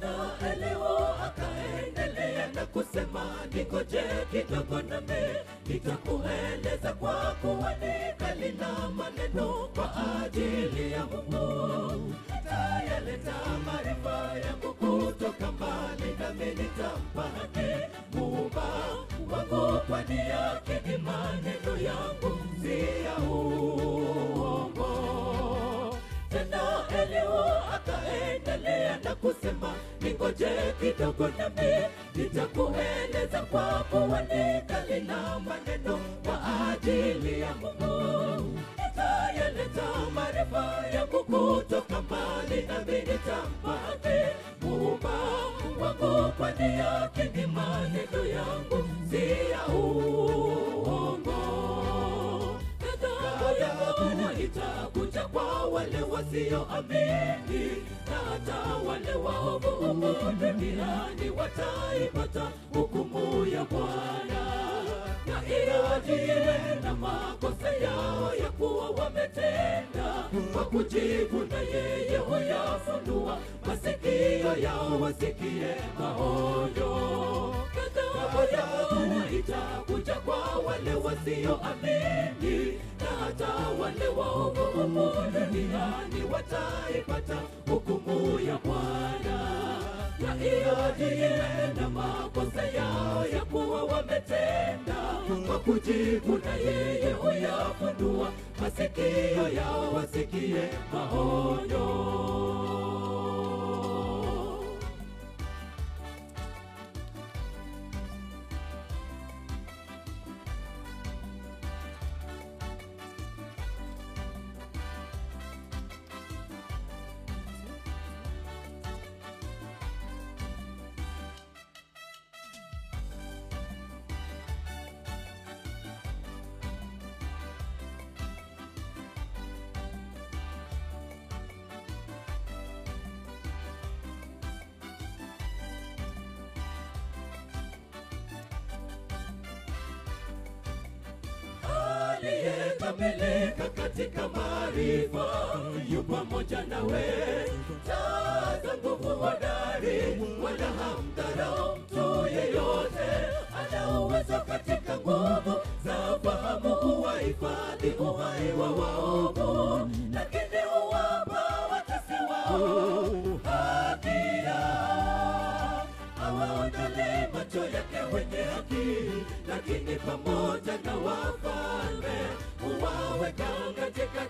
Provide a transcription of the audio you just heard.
Tena Elihu akaendelea na kusema, ningoje kidogo nami nitakueleza, kwa kuwa nikali na maneno kwa ajili ya Mungu. Nitayaleta maarifa yangu kutoka mbali, nami nitampa haki Muumba wangu, kwani yakini maneno yangu si ya uongo. Tena Elihu akaendelea na kusema, ningoje kidogo nami nitakueleza, kwa kuwa nikali na maneno kwa ajili ya Mungu. Nitayaleta maarifa yangu kutoka mbali, nami nitampa haki Muumba wangu, kwani yakini maneno yangu si ya uongo. Ghadhabu itakuja kwa wale wasioamini, na hata wale waovu humu duniani wataipata hukumu ya Bwana. Na iwe na makosa yao ya kuwa wametenda, kwa kujivuna yeye huyafunua masikio yao wasikie maonyo. Ghadhabu itakuja kwa wale wasioamini, na hata wale waovu humu duniani wataipata hukumu ya Bwana. Na iwe na makosa yao ya kuwa wametenda, kwa kujivuna yeye huyafunua masikio yao wasikie maonyo. Aliyekamilika katika maarifa yu pamoja nawe. Jaza nguvu hodari, wala hamdharau mtu yeyote. Ana uwezo katika nguvu za fahamu kuwahifadhi uhai wa waovu, lakini huwapa watesi wao haki yao. Hawaondolei macho yake wenye haki, lakini pamoja na wafalme huwaweka katika